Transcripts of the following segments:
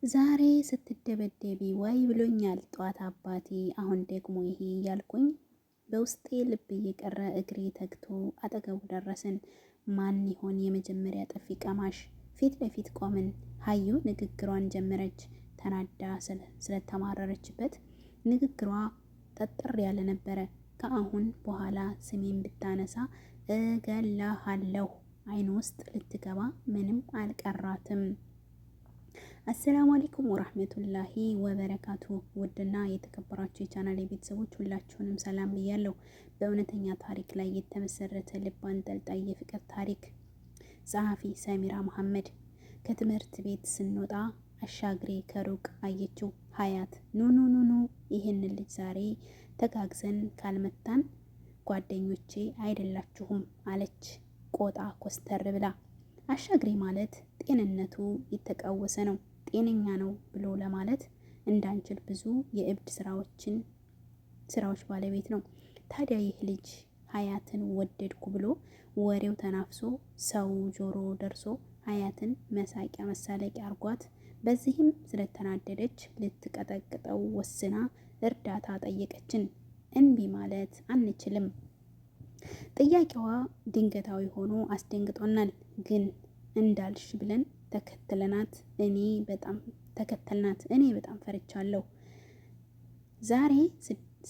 ዛሬ ስትደበደቢ ዋይ ብሎኛል ጧት አባቴ፣ አሁን ደግሞ ይሄ እያልኩኝ በውስጤ ልብ እየቀረ እግሬ ተግቶ አጠገቡ ደረስን። ማን ይሆን የመጀመሪያ ጥፊ ቀማሽ? ፊት ለፊት ቆምን። ሀዩ ንግግሯን ጀመረች። ተናዳ ስለተማረረችበት ንግግሯ ጠጠር ያለ ነበረ። ከአሁን በኋላ ስሜን ብታነሳ እገላሃለሁ። አይን ውስጥ ልትገባ ምንም አልቀራትም። አሰላሙ አለይኩም ወራህመቱላሂ ወበረካቱ። ውድና የተከበራችሁ የቻናል ቤተሰቦች ሁላችሁንም ሰላም ብያለሁ። በእውነተኛ ታሪክ ላይ የተመሰረተ ልብ አንጠልጣይ የፍቅር ታሪክ። ጸሐፊ ሰሚራ መሐመድ። ከትምህርት ቤት ስንወጣ አሻግሬ ከሩቅ አየችው ሀያት። ኑ ይህንን ልጅ ዛሬ ተጋግዘን ካልመታን ጓደኞቼ አይደላችሁም አለች ቆጣ ኮስተር ብላ። አሻግሬ ማለት ጤንነቱ የተቃወሰ ነው። ጤነኛ ነው ብሎ ለማለት እንዳንችል ብዙ የእብድ ስራዎች ባለቤት ነው። ታዲያ ይህ ልጅ ሀያትን ወደድኩ ብሎ ወሬው ተናፍሶ ሰው ጆሮ ደርሶ ሀያትን መሳቂያ መሳለቂያ አርጓት፣ በዚህም ስለተናደደች ልትቀጠቅጠው ወስና እርዳታ ጠየቀችን። እንቢ ማለት አንችልም። ጥያቄዋ ድንገታዊ ሆኖ አስደንግጦናል። ግን እንዳልሽ ብለን ተከተልናት። እኔ በጣም ፈርቻለሁ። ዛሬ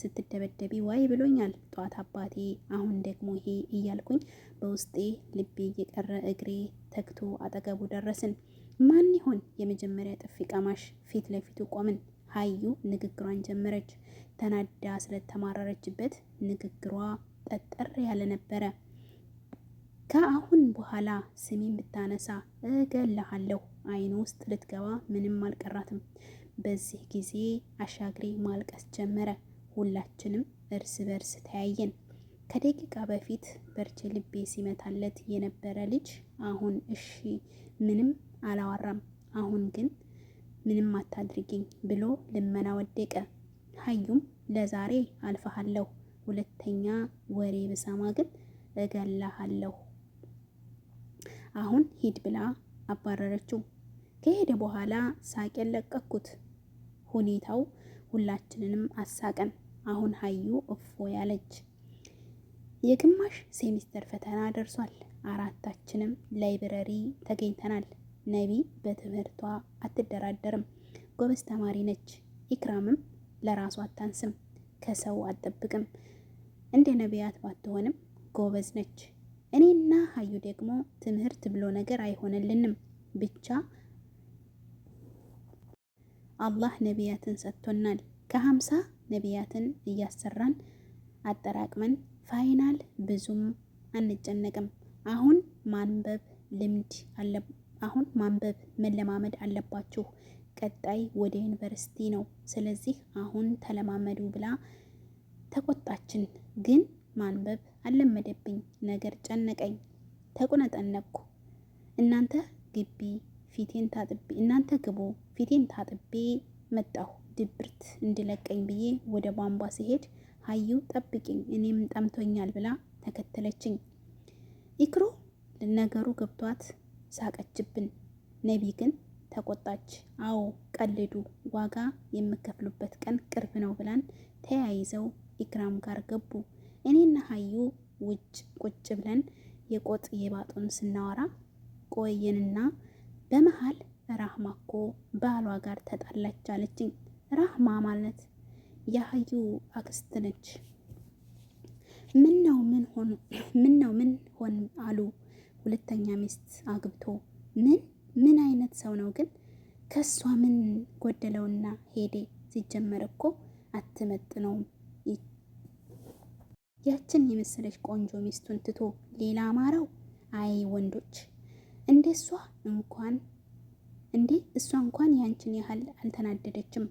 ስትደበደቢ ዋይ ብሎኛል ጧት አባቴ፣ አሁን ደግሞ ይሄ እያልኩኝ በውስጤ ልቤ እየቀረ እግሬ ተግቶ አጠገቡ ደረስን። ማን ይሆን የመጀመሪያ ጥፊ ቀማሽ? ፊት ለፊቱ ቆምን። ሀዩ ንግግሯን ጀመረች። ተናዳ ስለተማረረችበት ንግግሯ ጠጠር ያለ ነበረ። ከአሁን በኋላ ስሜን ብታነሳ እገልሃለሁ። አይኑ ውስጥ ልትገባ ምንም አልቀራትም። በዚህ ጊዜ አሻግሬ ማልቀስ ጀመረ። ሁላችንም እርስ በርስ ተያየን። ከደቂቃ በፊት በርቼ ልቤ ሲመታለት የነበረ ልጅ አሁን እሺ ምንም አላወራም። አሁን ግን ምንም አታድርጊኝ ብሎ ልመና ወደቀ። ሀዩም ለዛሬ አልፈሃለሁ፣ ሁለተኛ ወሬ ብሰማ ግን እገላሃለሁ፣ አሁን ሂድ ብላ አባረረችው። ከሄደ በኋላ ሳቄን ለቀኩት። ሁኔታው ሁላችንንም አሳቀን። አሁን ሀዩ እፎ ያለች። የግማሽ ሴሚስተር ፈተና ደርሷል። አራታችንም ላይብረሪ ተገኝተናል። ነቢ በትምህርቷ አትደራደርም፣ ጎበዝ ተማሪ ነች። ኢክራምም ለራሷ አታንስም፣ ከሰው አትጠብቅም። እንደ ነቢያት ባትሆንም ጎበዝ ነች። እኔና ሀዩ ደግሞ ትምህርት ብሎ ነገር አይሆንልንም። ብቻ አላህ ነቢያትን ሰጥቶናል። ከ50 ነቢያትን እያሰራን አጠራቅመን ፋይናል ብዙም አንጨነቅም። አሁን ማንበብ መለማመድ አለባችሁ። ቀጣይ ወደ ዩኒቨርሲቲ ነው። ስለዚህ አሁን ተለማመዱ ብላ ተቆጣችን። ግን ማንበብ አልለመደብኝ ነገር ጨነቀኝ። ተቁነጠነቅኩ። እናንተ ግቡ ፊቴን ታጥቤ መጣሁ። ድብርት እንዲለቀኝ ብዬ ወደ ቧንቧ ሲሄድ ሀዩ ጠብቂኝ እኔም ጠምቶኛል ብላ ተከተለችኝ። ኢክሩ ነገሩ ገብቷት ሳቀችብን። ነቢ ግን ተቆጣች። አዎ ቀልዱ፣ ዋጋ የምከፍሉበት ቀን ቅርብ ነው ብላን ተያይዘው ኢክራም ጋር ገቡ። እኔና ሀዩ ውጭ ቁጭ ብለን የቆጥ የባጡን ስናወራ ቆየንና በመሃል ራህማ እኮ ባሏ ጋር ተጣላች አለችኝ። ራህማ ማለት የሀዩ አክስት ነች። ምን ሆን አሉ። ሁለተኛ ሚስት አግብቶ ምን አይነት ሰው ነው ግን? ከሷ ምን ጎደለውና ሄዴ? ሲጀመር እኮ አትመጥነውም። ያችን የመሰለች ቆንጆ ሚስቱን ትቶ ሌላ አማረው። አይ ወንዶች እሷ እንኳን ያንችን ያህል አልተናደደችም።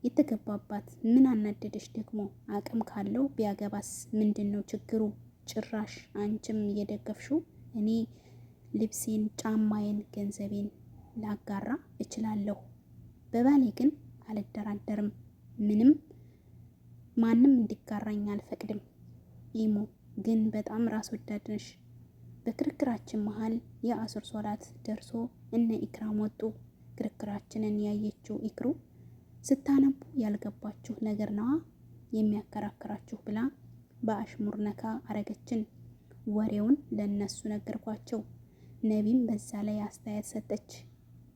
የተገባባት ምን አናደደች ደግሞ? አቅም ካለው ቢያገባስ ምንድን ነው ችግሩ? ጭራሽ አንቺም እየደገፍሽው። እኔ ልብሴን፣ ጫማዬን፣ ገንዘቤን ላጋራ እችላለሁ። በባሌ ግን አልደራደርም። ማንም እንዲጋራኝ አልፈቅድም። ኢሞ ግን በጣም ራስ ወዳድ ነሽ። በክርክራችን መሃል የአስር ሶላት ደርሶ እነ ኢክራም ወጡ። ክርክራችንን ያየችው ኢክሩ ስታነቡ ያልገባችሁ ነገር ነዋ የሚያከራክራችሁ ብላ በአሽሙር ነካ አረገችን። ወሬውን ለነሱ ነገርኳቸው። ነቢም በዛ ላይ አስተያየት ሰጠች።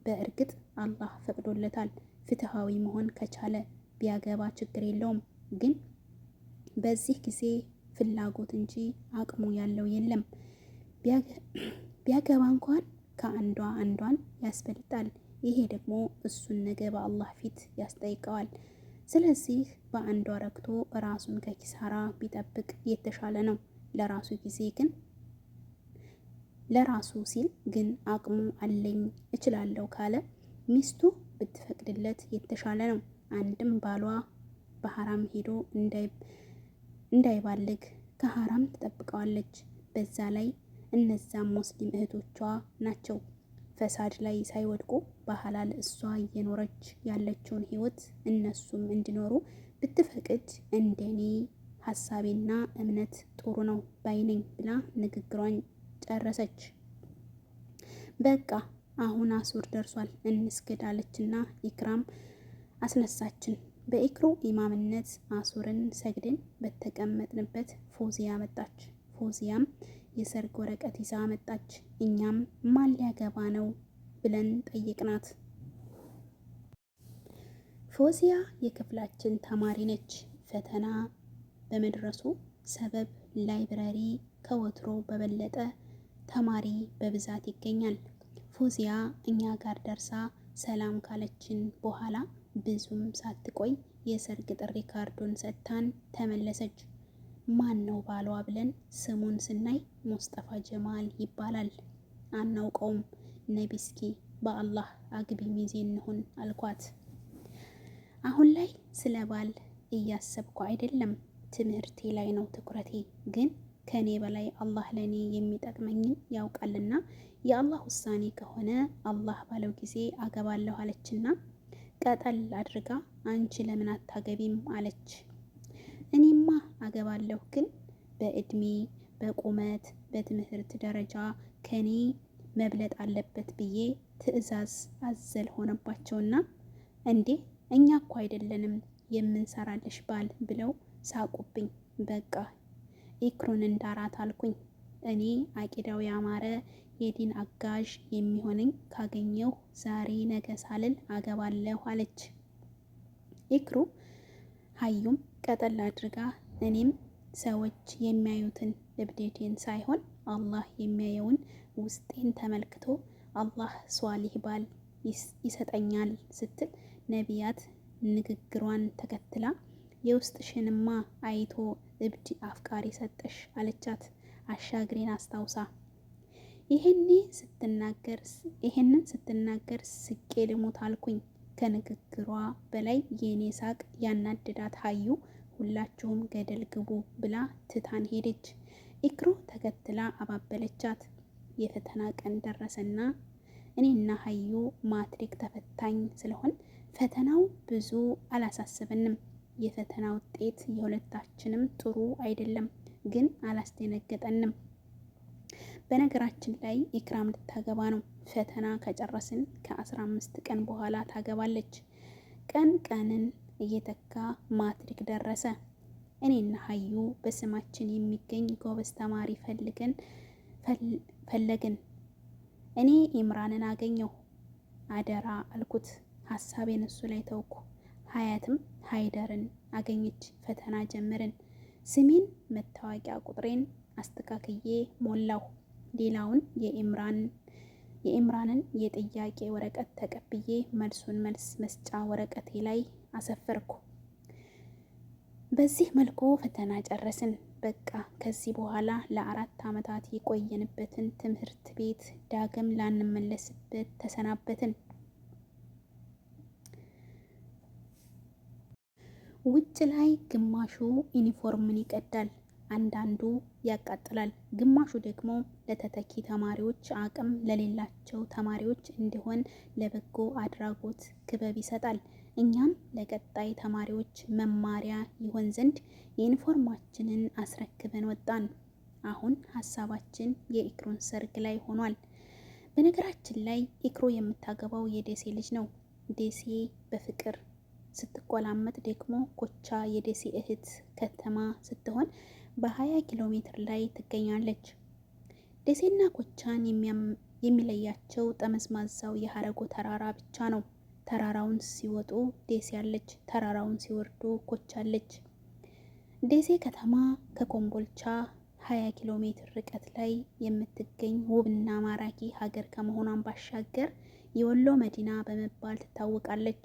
በእርግጥ አላህ ፈቅዶለታል። ፍትሃዊ መሆን ከቻለ ቢያገባ ችግር የለውም። ግን በዚህ ጊዜ ፍላጎት እንጂ አቅሙ ያለው የለም። ቢያገባ እንኳን ከአንዷ አንዷን ያስበልጣል። ይሄ ደግሞ እሱን ነገ በአላህ ፊት ያስጠይቀዋል። ስለዚህ በአንዷ ረክቶ ራሱን ከኪሳራ ቢጠብቅ የተሻለ ነው። ለራሱ ሲል ግን አቅሙ አለኝ እችላለሁ ካለ ሚስቱ ብትፈቅድለት የተሻለ ነው። አንድም ባሏ በሐራም ሄዶ እንዳይባልግ ከሐራም ትጠብቀዋለች። በዛ ላይ እነዛም ሙስሊም እህቶቿ ናቸው ፈሳድ ላይ ሳይወድቁ በሐላል እሷ እየኖረች ያለችውን ህይወት እነሱም እንዲኖሩ ብትፈቅድ እንደኔ ሀሳቤና እምነት ጥሩ ነው ባይነኝ ብላ ንግግሯን ጨረሰች። በቃ አሁን አሱር ደርሷል እንስገድ አለችና ኢክራም አስነሳችን። በኢክሩ ኢማምነት አሱርን ሰግድን በተቀመጥንበት ፎዚያ መጣች። ፎዚያም የሰርግ ወረቀት ይዛ መጣች። እኛም ማን ሊያገባ ነው ብለን ጠየቅናት። ፎዚያ የክፍላችን ተማሪ ነች። ፈተና በመድረሱ ሰበብ ላይብረሪ ከወትሮ በበለጠ ተማሪ በብዛት ይገኛል። ፎዚያ እኛ ጋር ደርሳ ሰላም ካለችን በኋላ ብዙም ሳትቆይ የሰርግ ጥሪ ካርዶን ሰጥታን ተመለሰች። ማን ነው ባሏ ብለን ስሙን ስናይ ሙስጠፋ ጀማል ይባላል። አናውቀውም። ነይ እስኪ በአላህ አግቢ ሚዜ እንሁን አልኳት። አሁን ላይ ስለ ባል እያሰብኩ አይደለም፣ ትምህርቴ ላይ ነው ትኩረቴ። ግን ከኔ በላይ አላህ ለኔ የሚጠቅመኝን ያውቃልና የአላህ ውሳኔ ከሆነ አላህ ባለው ጊዜ አገባለሁ አለችና ቀጠል አድርጋ አንቺ ለምን አታገቢም አለች። እኔማ አገባለሁ፣ ግን በእድሜ በቁመት በትምህርት ደረጃ ከኔ መብለጥ አለበት ብዬ ትዕዛዝ አዘል ሆነባቸውና እንዴ እኛ እኮ አይደለንም የምንሰራልሽ ባል ብለው ሳቁብኝ። በቃ ኢክሩን እንዳራት አልኩኝ። እኔ አቂዳው ያማረ የዲን አጋዥ የሚሆነኝ ካገኘሁ ዛሬ ነገ ሳልል አገባለሁ አለች። ኢክሩ ሀዩም ቀጠል አድርጋ እኔም ሰዎች የሚያዩትን እብዴቴን ሳይሆን አላህ የሚያየውን ውስጤን ተመልክቶ አላህ ሷሊህ ባል ይሰጠኛል ስትል ነቢያት ንግግሯን ተከትላ የውስጥሽንማ አይቶ እብድ አፍቃሪ ሰጠሽ አለቻት። አሻግሬን አስታውሳ ይሄንን ስትናገር ስቄ ልሞት አልኩኝ። ከንግግሯ በላይ የኔ ሳቅ ያናድዳት ሀዩ ሁላችሁም ገደል ግቡ ብላ ትታን ሄደች። ኢክሩ ተከትላ አባበለቻት። የፈተና ቀን ደረሰና እኔና ሀዩ ማትሪክ ተፈታኝ ስለሆን ፈተናው ብዙ አላሳሰበንም። የፈተና ውጤት የሁለታችንም ጥሩ አይደለም፣ ግን አላስደነገጠንም። በነገራችን ላይ ኢክራም ልታገባ ነው። ፈተና ከጨረስን ከ15 ቀን በኋላ ታገባለች። ቀንን እየተካ ማትሪክ ደረሰ። እኔና ሀዩ በስማችን የሚገኝ ጎበዝ ተማሪ ፈለግን። እኔ ኢምራንን አገኘሁ። አደራ አልኩት። ሀሳቤን እሱ ላይ ተውኩ። ሀያትም ሀይደርን አገኘች። ፈተና ጀመርን። ስሜን መታወቂያ ቁጥሬን አስተካክዬ ሞላሁ። ሌላውን የኢምራንን የጥያቄ ወረቀት ተቀብዬ መልሱን መልስ መስጫ ወረቀቴ ላይ አሰፈርኩ። በዚህ መልኩ ፈተና ጨረስን። በቃ ከዚህ በኋላ ለ4 ዓመታት የቆየንበትን ትምህርት ቤት ዳግም ላንመለስበት ተሰናበትን። ውጭ ላይ ግማሹ ዩኒፎርምን ይቀዳል፣ አንዳንዱ ያቃጥላል፣ ግማሹ ደግሞ ለተተኪ ተማሪዎች አቅም ለሌላቸው ተማሪዎች እንዲሆን ለበጎ አድራጎት ክበብ ይሰጣል። እኛም ለቀጣይ ተማሪዎች መማሪያ ይሆን ዘንድ ዩኒፎርማችንን አስረክበን ወጣን። አሁን ሀሳባችን የኢክሩን ሰርግ ላይ ሆኗል። በነገራችን ላይ ኢክሩ የምታገባው የደሴ ልጅ ነው። ደሴ በፍቅር ስትቆላመጥ ደግሞ ኮቻ የደሴ እህት ከተማ ስትሆን በ20 ኪሎ ሜትር ላይ ትገኛለች። ደሴና ኮቻን የሚለያቸው ጠመዝማዛው የሀረጎ ተራራ ብቻ ነው። ተራራውን ሲወጡ ደሴ አለች፣ ተራራውን ሲወርዱ ኮቻ አለች። ደሴ ከተማ ከኮምቦልቻ 20 ኪሎ ሜትር ርቀት ላይ የምትገኝ ውብና ማራኪ ሀገር ከመሆኗን ባሻገር የወሎ መዲና በመባል ትታወቃለች።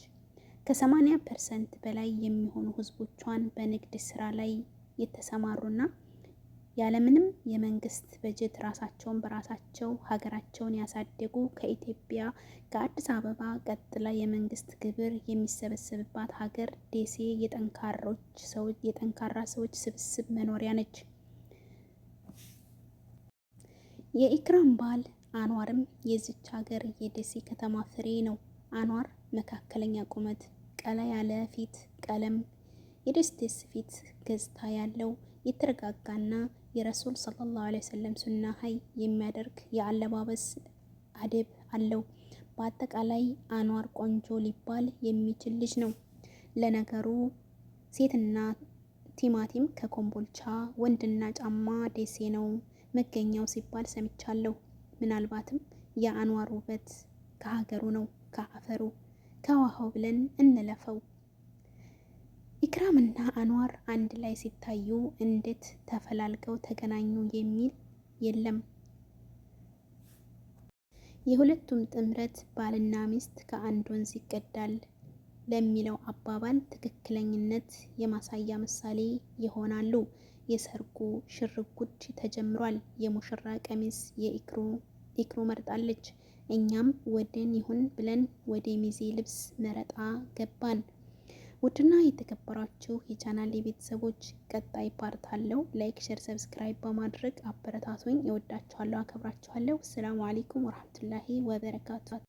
ከ80% በላይ የሚሆኑ ህዝቦቿን በንግድ ስራ ላይ የተሰማሩና ያለምንም የመንግስት በጀት ራሳቸውን በራሳቸው ሀገራቸውን ያሳደጉ ከኢትዮጵያ ከአዲስ አበባ ቀጥላ የመንግስት ግብር የሚሰበሰብባት ሀገር ደሴ የጠንካራ ሰዎች ስብስብ መኖሪያ ነች። የኢክራም ባል አንዋርም የዚች ሀገር የደሴ ከተማ ፍሬ ነው። አንዋር መካከለኛ ቁመት፣ ቀላ ያለ ፊት ቀለም፣ የደስደስ ፊት ገጽታ ያለው የተረጋጋና የረሱል ሰለላሁ ዐለይሂ ወሰለም ሱና ሀይ የሚያደርግ የአለባበስ አደብ አለው። በአጠቃላይ አንዋር ቆንጆ ሊባል የሚችል ልጅ ነው። ለነገሩ ሴትና ቲማቲም ከኮምቦልቻ ወንድና ጫማ ደሴ ነው መገኛው ሲባል ሰምቻለሁ። ምናልባትም የአንዋር ውበት ከሀገሩ ነው፣ ከአፈሩ ከውሃው ብለን እንለፈው። ኢክራምና አንዋር አንድ ላይ ሲታዩ እንዴት ተፈላልገው ተገናኙ የሚል የለም። የሁለቱም ጥምረት ባልና ሚስት ከአንድ ወንዝ ይቀዳል ለሚለው አባባል ትክክለኝነት የማሳያ ምሳሌ ይሆናሉ። የሰርጉ ሽርጉድ ተጀምሯል። የሙሽራ ቀሚስ ኢክሩ መርጣለች። እኛም ወደን ይሁን ብለን ወደ ሚዜ ልብስ መረጣ ገባን። ውድና የተከበራችሁ የቻናል ቤተሰቦች ቀጣይ ፓርት አለው። ላይክ፣ ሼር፣ ሰብስክራይብ በማድረግ አበረታቱኝ። እወዳችኋለሁ፣ አከብራችኋለሁ። ሰላም አለይኩም ወራህመቱላሂ ወበረካቱ።